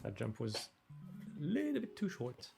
That jump was a little bit too short.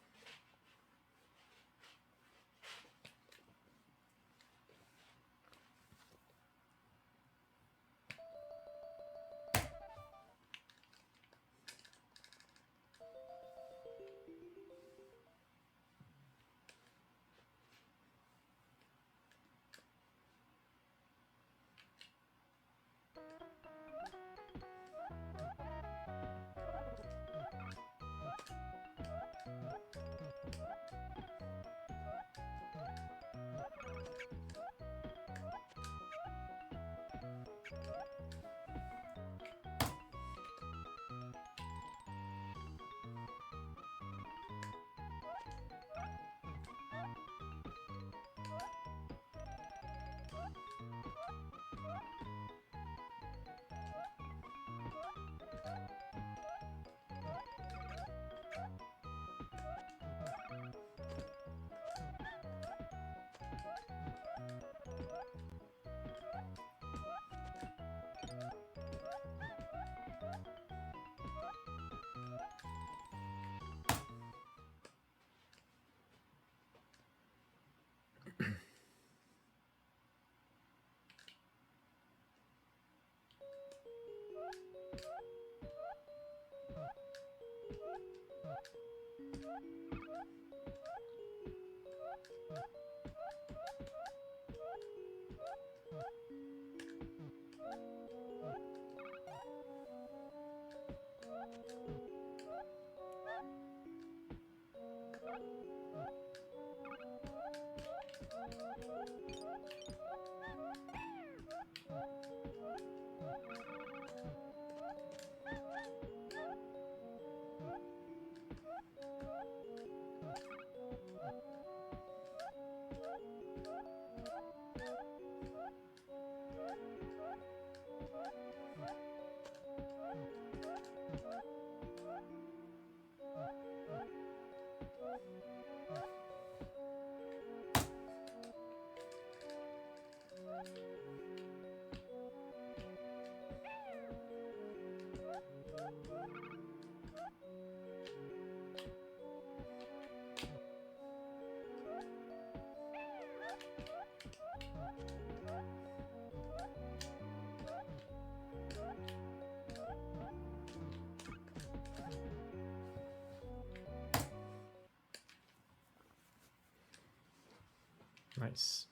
Nice.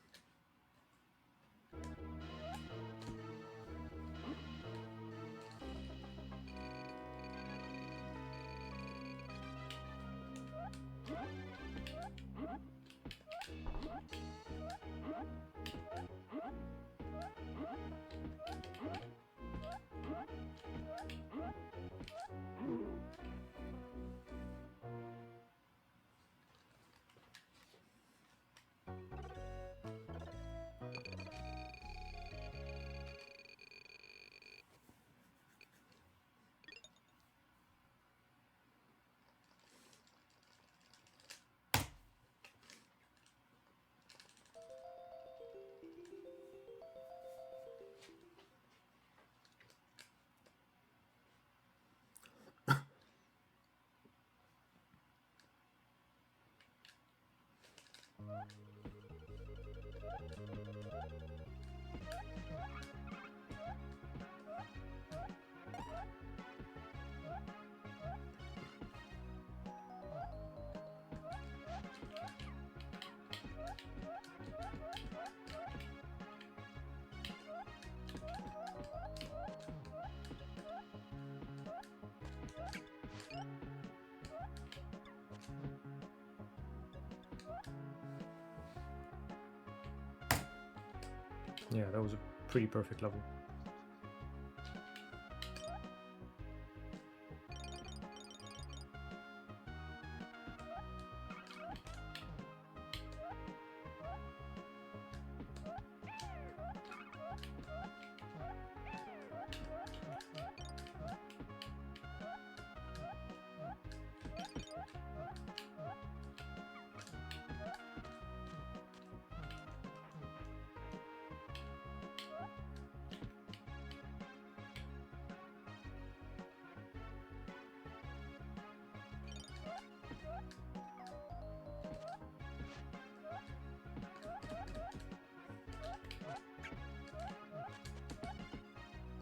Yeah, that was a pretty perfect level.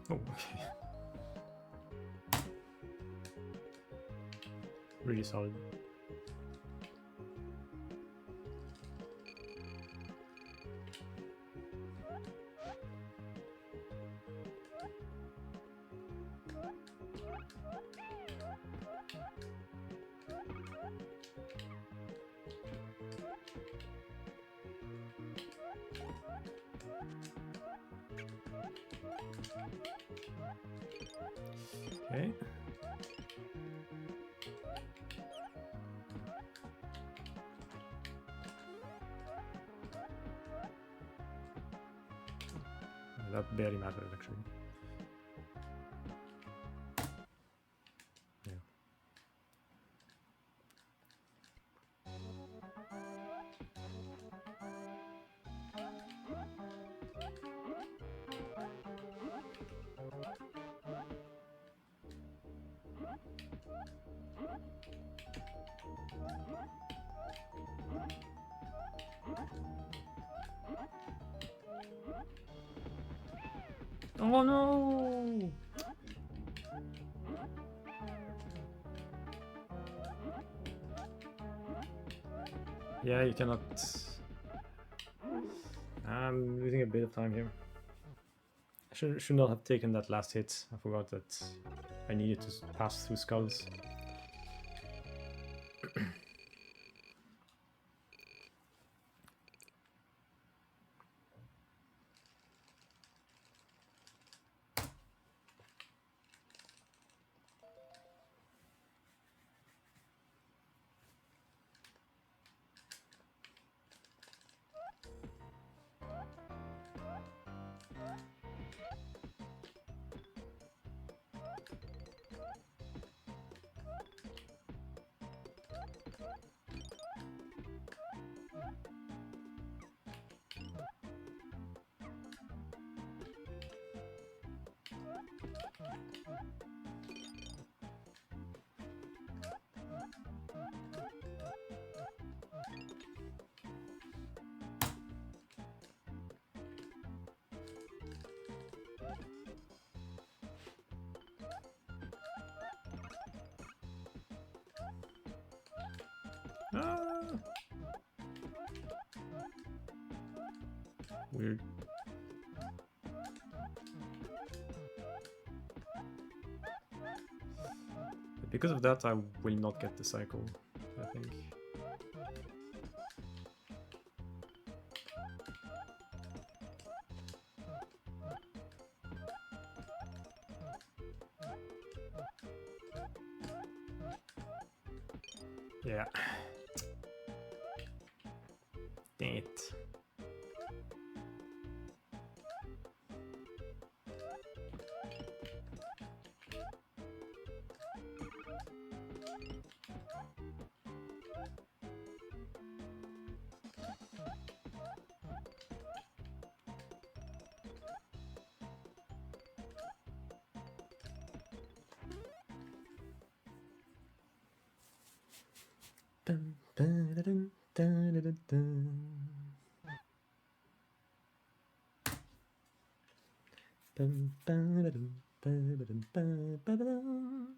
Oh, okay. Really solid. Okay. That barely mattered, actually. Yeah. Oh no! Yeah, you cannot. I'm losing a bit of time here. I should not have taken that last hit. I forgot that I needed to pass through skulls. Ah! Weird. But because of that, I will not get the cycle, I think. Yeah. Dang it. Dun, dun, dun, dun, dun, dun, dun. Dun, dun, dun, dun, dun, dun, dun, dun.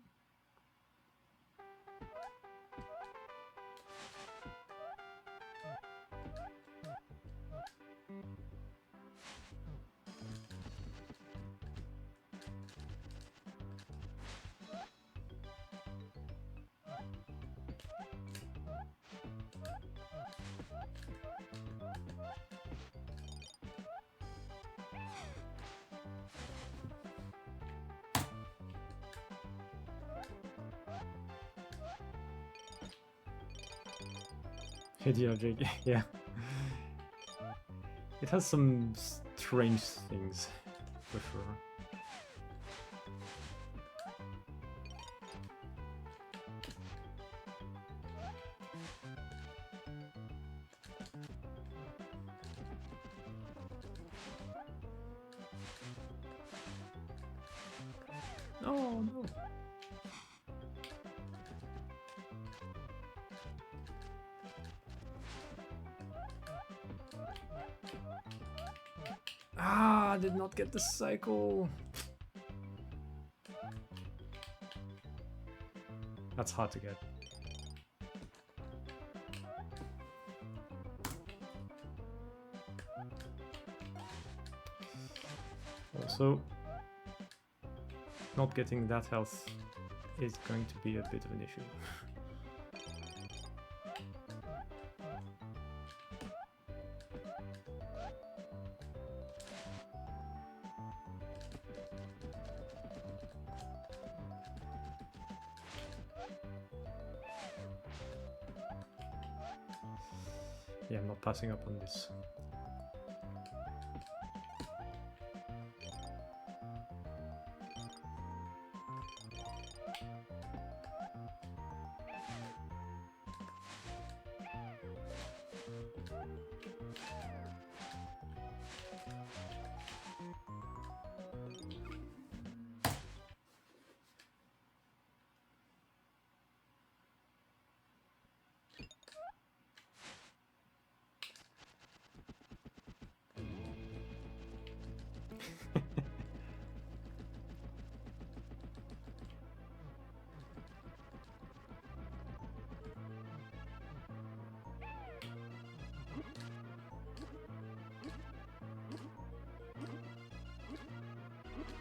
Video Jake, yeah. It has some strange things, for sure. Oh no! Ah, I did not get the cycle. That's hard to get. Also, not getting that health is going to be a bit of an issue. Yeah, I'm not passing up on this.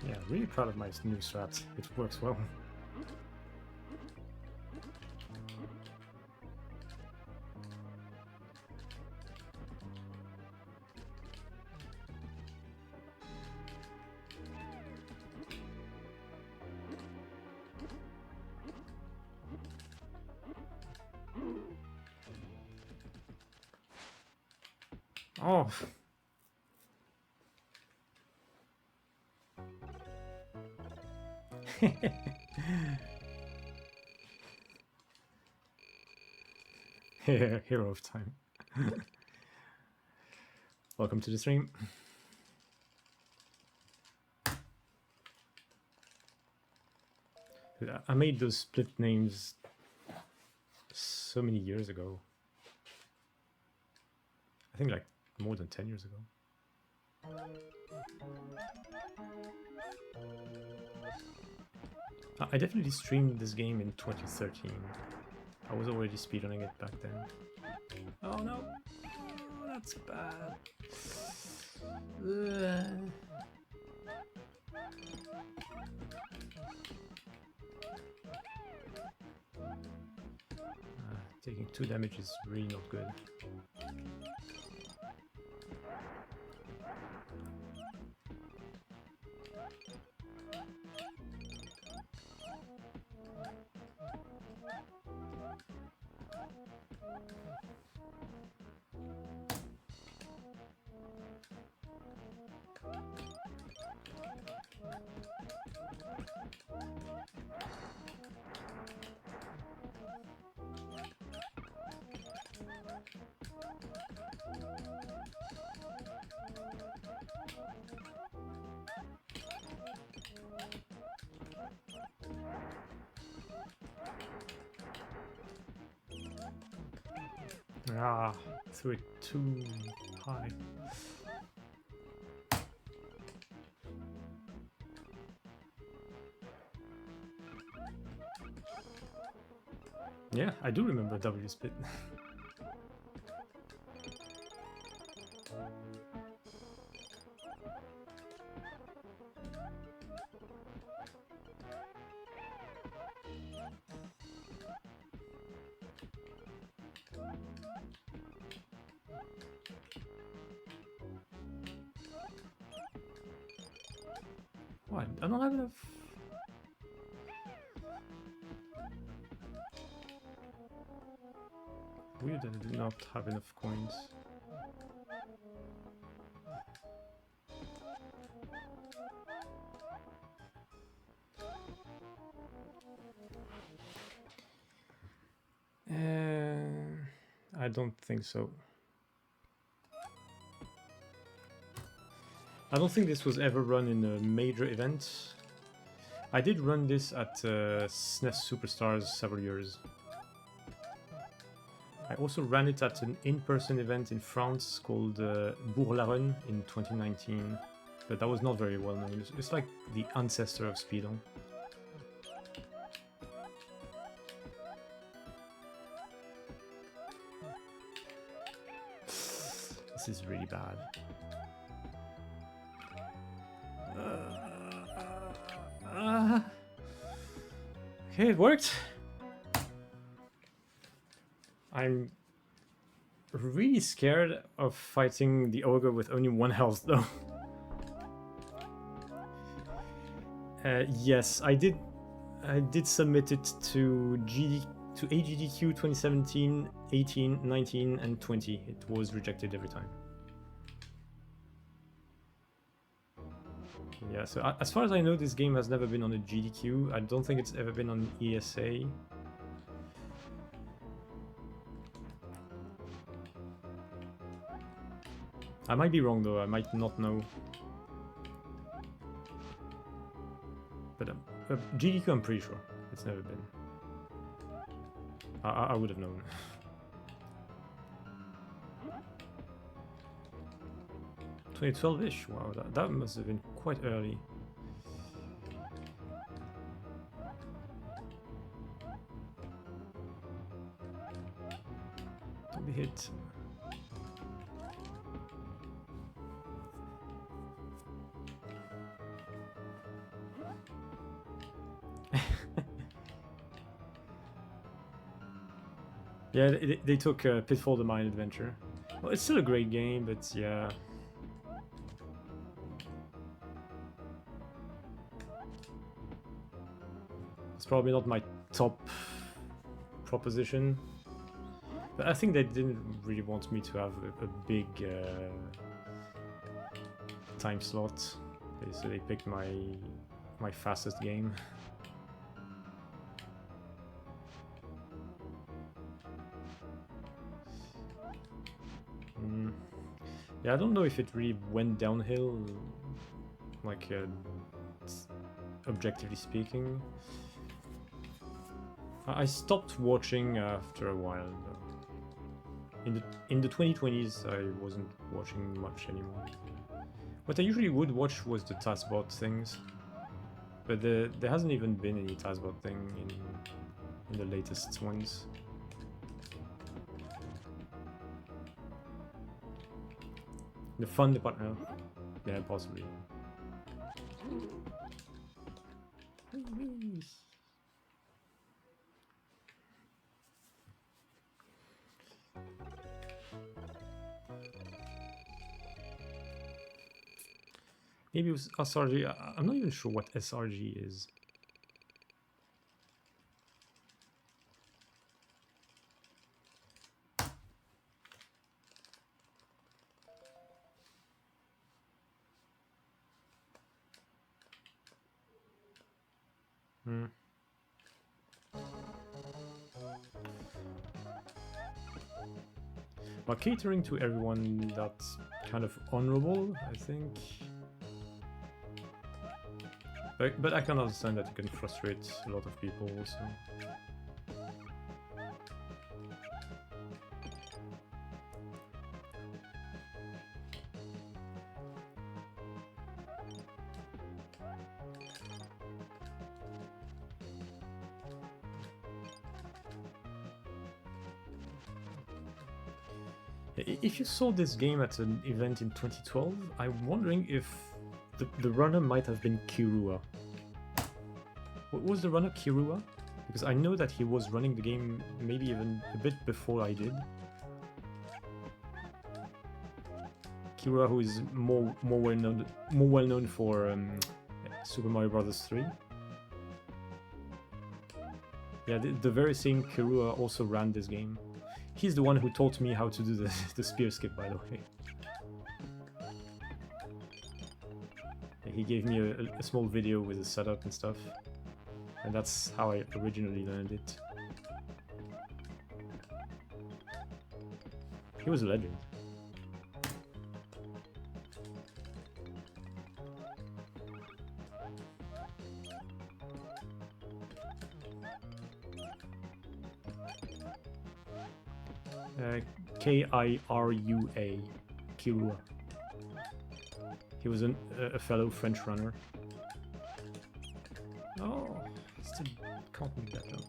Yeah, really proud of my new strat. It works well. Oh! Hero of time. Welcome to the stream. I made those split names so many years ago. I think like more than 10 years ago. I definitely streamed this game in 2013. I was already speedrunning it back then. Oh no! Oh, that's bad. Taking 2 damage is really not good. Ah, threw it too high. Yeah, I do remember W split. What? I don't have enough. Weird that I do not have enough coins. I don't think so. I don't think this was ever run in a major event. I did run this at SNES Superstars several years. I also ran it at an in-person event in France called Bourg-la-Run in 2019, but that was not very well known. It's like the ancestor of Speedrun. This is really bad. Okay, it worked. I'm really scared of fighting the ogre with only 1 health, though. Yes, I did submit it to AGDQ 2017, 18, 19, and 20. It was rejected every time. Yeah, so as far as I know, this game has never been on a GDQ. I don't think it's ever been on ESA. I might be wrong though, I might not know. But GDQ I'm pretty sure. It's never been. I would have known. 2012-ish, wow, that must have been quite early. Don't be hit. Yeah, they took Pitfall the Mine Adventure. Well, it's still a great game, but yeah. It's probably not my top proposition. But I think they didn't really want me to have a big time slot. So they picked my fastest game. Yeah, I don't know if it really went downhill, like objectively speaking. I stopped watching after a while though. In the 2020s, I wasn't watching much anymore. What I usually would watch was the taskbot things, but there hasn't even been any taskbot thing in the latest ones. The fun department, yeah, possibly. Maybe it was SRG. I'm not even sure what SRG is. But catering to everyone, that's kind of honorable, I think. But I can understand that it can frustrate a lot of people also. If you saw this game at an event in 2012, I'm wondering if the runner might have been Kirua. What was the runner, Kirua? Because I know that he was running the game maybe even a bit before I did. Kirua, who is more well known for Super Mario Bros. 3. Yeah, the very same Kirua also ran this game. He's the one who taught me how to do the spear skip, by the way. He gave me a small video with a setup and stuff. And that's how I originally learned it. He was a legend. Kirua. Kirua. He was a fellow French runner. Oh, still can't make that jump.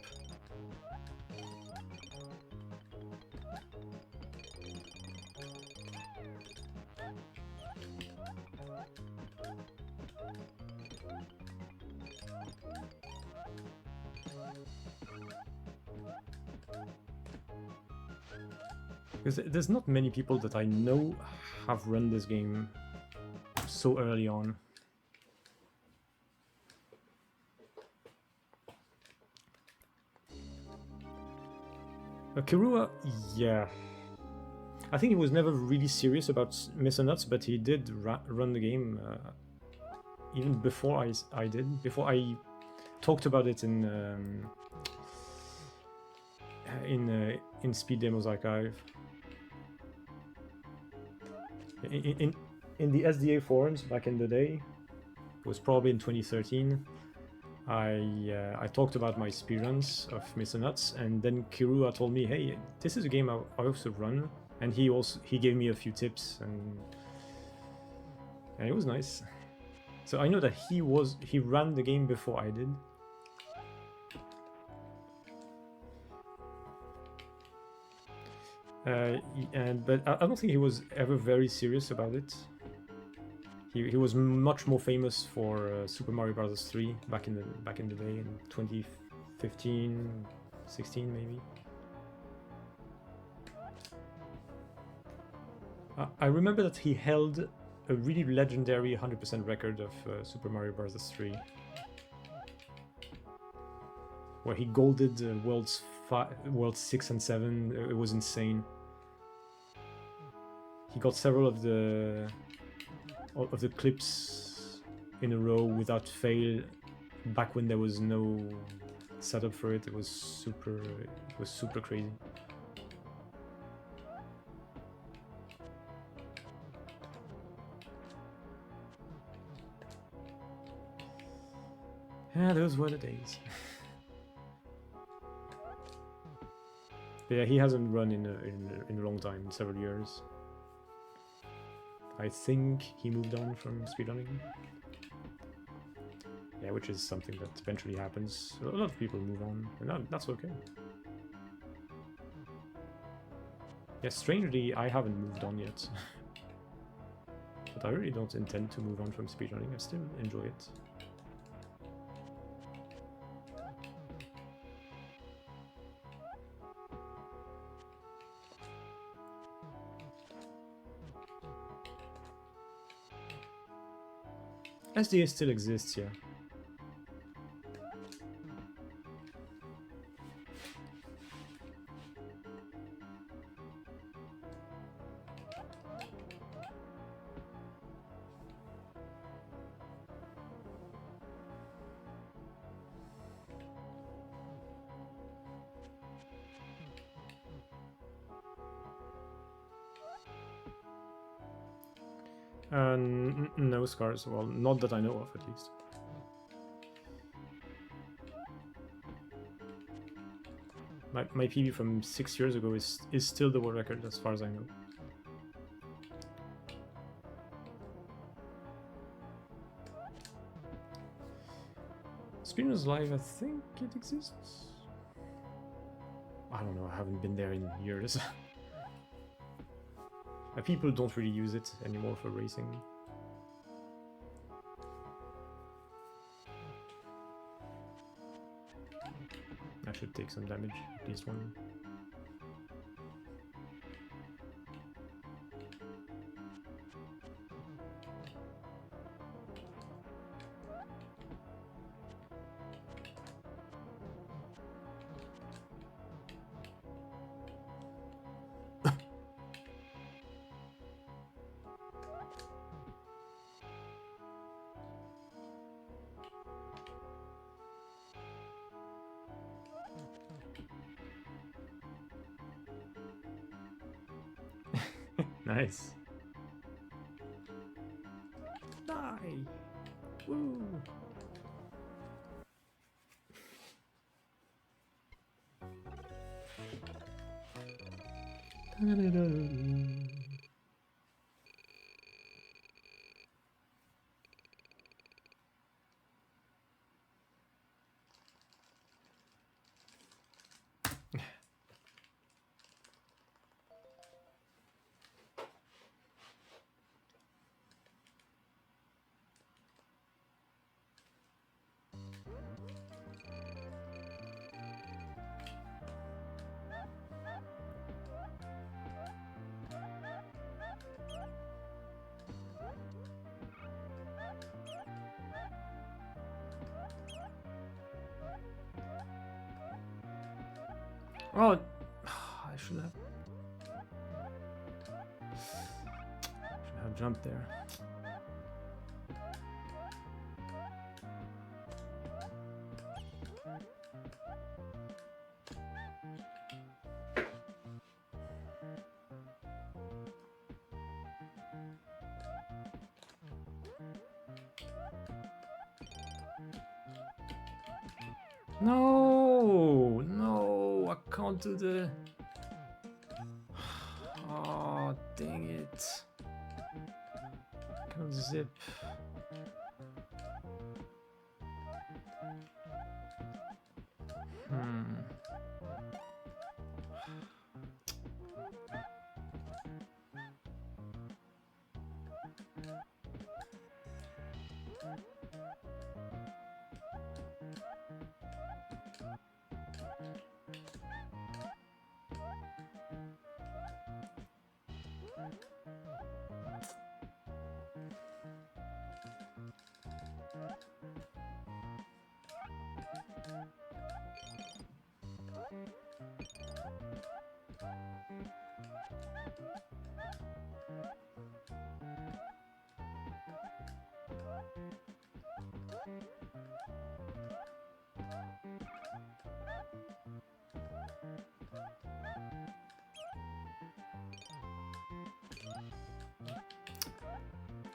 Because there's not many people that I know have run this game so early on. Kirua, yeah. I think he was never really serious about Mr. Nutz, but he did run the game even before I did. Before I talked about it in Speed Demos Archive. In the SDA forums back in the day, it was probably in 2013. I talked about my speedruns of Mr. Nutz, and then Kirua told me, "Hey, this is a game I also run," and he gave me a few tips, and it was nice. So I know that he ran the game before I did. But I don't think he was ever very serious about it. He was much more famous for Super Mario Bros. 3 back in the day in 2015, 16 maybe. I remember that he held a really legendary 100% record of Super Mario Bros. 3, where he golded worlds 6 and 7. It was insane. He got several of the clips in a row without fail back when there was no setup for it. It was super crazy. Yeah, those were the days. Yeah, he hasn't run in a long time, in several years. I think he moved on from speedrunning. Yeah, which is something that eventually happens. A lot of people move on, and that's okay. Yeah, strangely, I haven't moved on yet. But I really don't intend to move on from speedrunning. I still enjoy it. SDA still exists, yeah. No scars. Well, not that I know of, at least. My PB from 6 years ago is still the world record, as far as I know. Speedrun's Live, I think it exists. I don't know. I haven't been there in years. People don't really use it anymore for racing. I should take some damage, at least one. Nice. Die! Woo! Oh, I should have jumped there. No, no, I can't do the. Oh, dang it! Can't zip.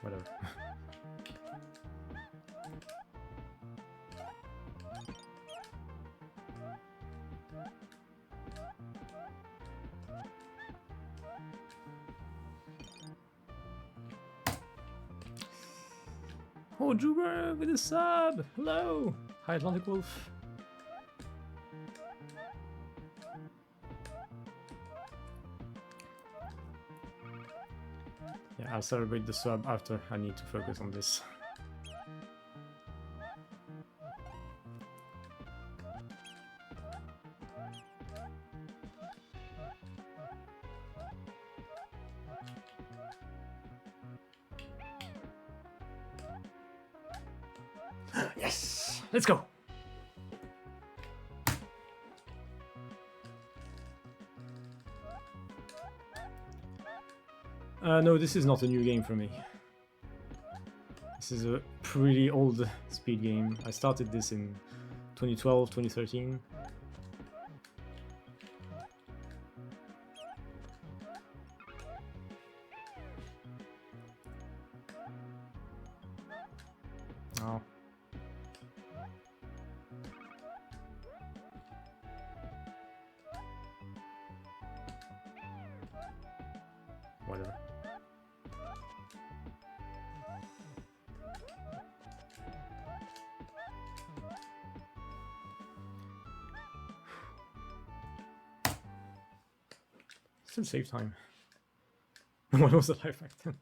Whatever. Oh, Juber with a sub! Hello! Hi, Atlantic Wolf. Yeah, I'll celebrate the sub after. I need to focus on this. Yes! Let's go! No, this is not a new game for me. This is a pretty old speed game. I started this in 2012, 2013. Oh. Whatever. Still save time. What was the life back then?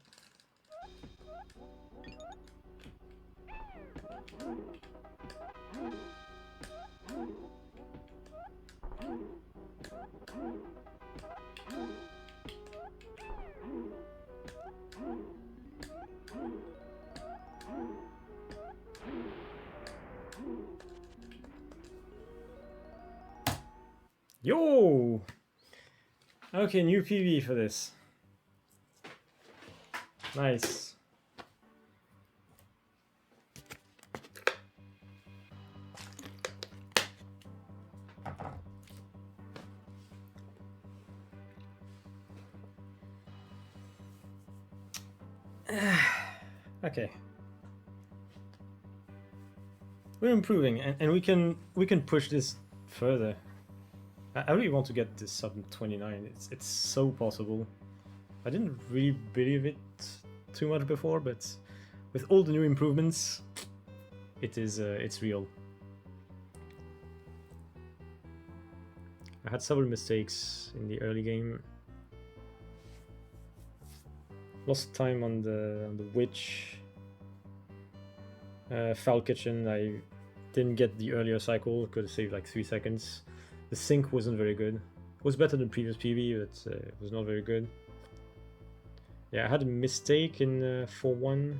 Yo! Okay, new PV for this. Nice. Okay. We're improving, and we can push this further. I really want to get this sub 29. It's so possible. I didn't really believe it too much before, but with all the new improvements, it's real. I had several mistakes in the early game. Lost time on the witch. Foul kitchen. I didn't get the earlier cycle. Could have saved like 3 seconds. The sync wasn't very good. It was better than previous PV, but it was not very good. Yeah, I had a mistake in 4-1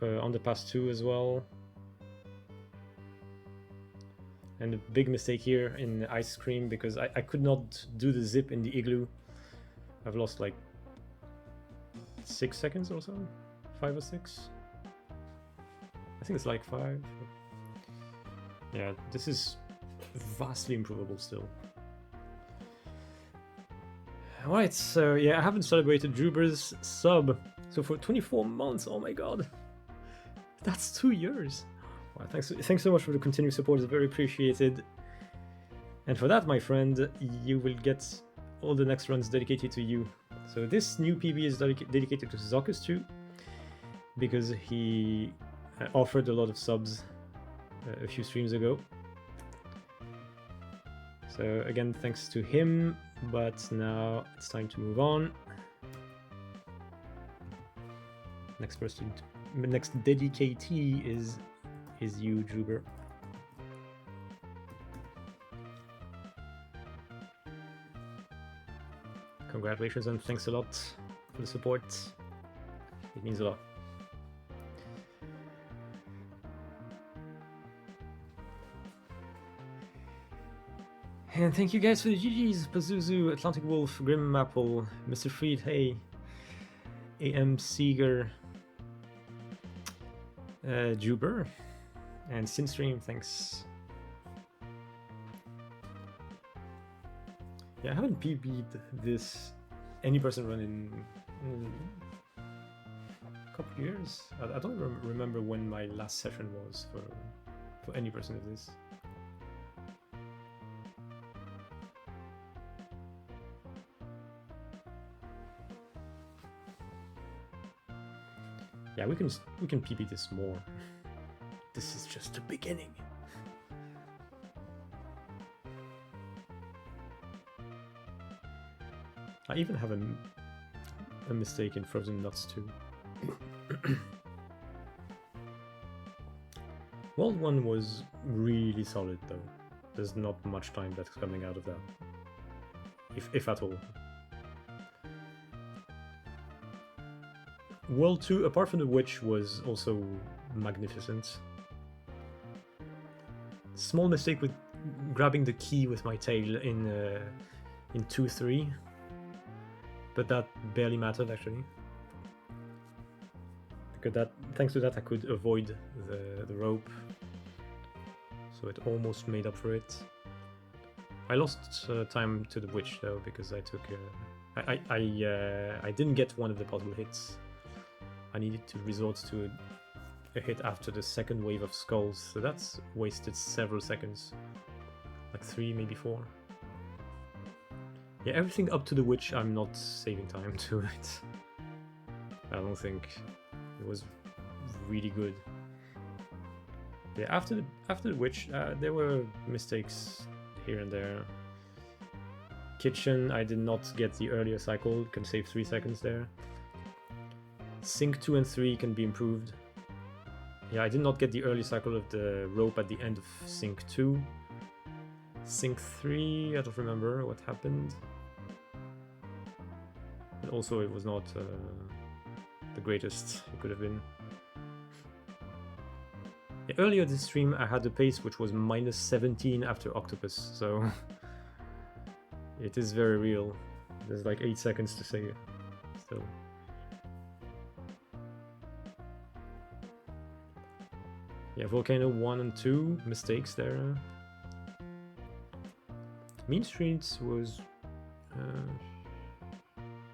on the pass 2 as well. And a big mistake here in ice cream, because I could not do the zip in the igloo. I've lost like 6 seconds or so, 5 or 6. I think it's like 5. Yeah, this is vastly improvable still. Alright, so yeah, I haven't celebrated Druber's sub. So for 24 months, oh my god. That's 2 years. Well, thanks so much for the continued support, it's very appreciated. And for that, my friend, you will get all the next runs dedicated to you. So this new PB is dedicated to Zockerstu, because he offered a lot of subs a few streams ago. So again, thanks to him, but now it's time to move on. Next dedicatee is you, Druber. Congratulations and thanks a lot for the support. It means a lot. And thank you guys for the GGs, Pazuzu, Atlantic Wolf, Grim Apple, Mr. Freed, hey, AM Seeger, Juber, and Sinstream, thanks. Yeah, I haven't PB'd this any person run in a couple of years. I don't remember when my last session was for any person of this. Yeah, we can PB this more. This is just the beginning. I even have a mistake in Frozen Nutz too. World 1 was really solid though. There's not much time that's coming out of that. If at all. World 2, apart from the witch, was also magnificent. Small mistake with grabbing the key with my tail in 2-3. But that barely mattered actually. Because thanks to that I could avoid the rope. So it almost made up for it. I lost time to the witch though, because I took I didn't get one of the possible hits. I needed to resort to a hit after the second wave of skulls, so that's wasted several seconds. Like 3, maybe 4. Yeah, everything up to the witch I'm not saving time to it. I don't think it was really good. Yeah, after the witch, there were mistakes here and there. Kitchen, I did not get the earlier cycle, can save 3 seconds there. Sync 2 and 3 can be improved. Yeah, I did not get the early cycle of the rope at the end of Sync 2. Sync 3, I don't remember what happened. But also it was not the greatest it could have been. Yeah, earlier this stream I had a pace which was minus 17 after Octopus, so it is very real. There's like 8 seconds to save still. Yeah, Volcano 1 and 2, mistakes there. Mean Streets was...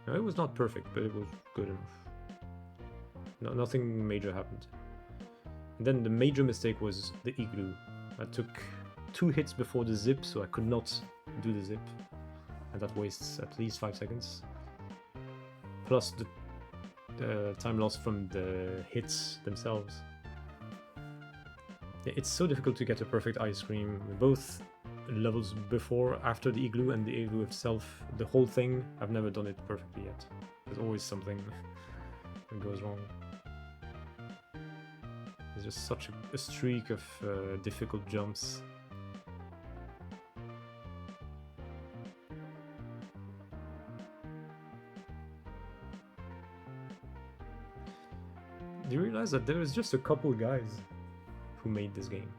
no, it was not perfect, but it was good enough. No, nothing major happened. And then the major mistake was the igloo. I took 2 hits before the zip, so I could not do the zip. And that wastes at least 5 seconds. Plus the time lost from the hits themselves. It's so difficult to get a perfect ice cream. Both levels before, after the igloo, and the igloo itself. The whole thing, I've never done it perfectly yet. There's always something that goes wrong. There's just such a streak of difficult jumps. Do you realize that there was just a couple guys who made this game?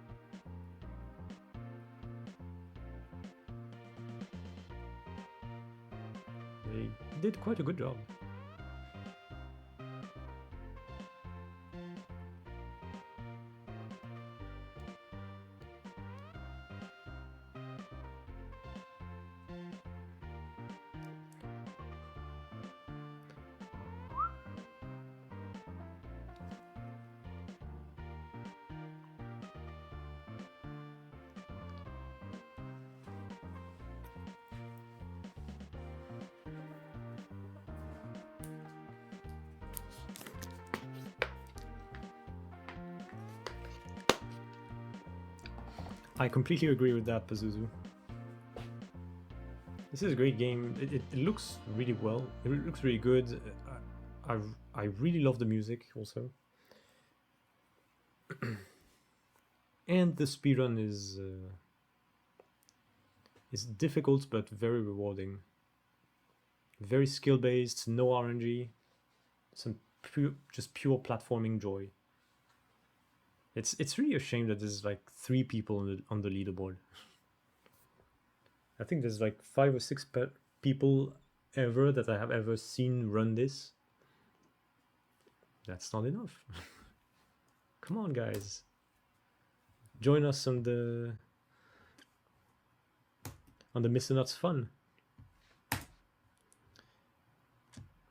They did quite a good job. I completely agree with that, Pazuzu. This is a great game. It looks really well. It looks really good. I really love the music also. And the speedrun is difficult but very rewarding. Very skill based, no RNG, some just pure platforming joy. It's really a shame that there's like 3 people on the leaderboard. I think there's like 5 or 6 people ever that I have ever seen run this. That's not enough. Come on, guys. Join us on the Mr. Nutz fun.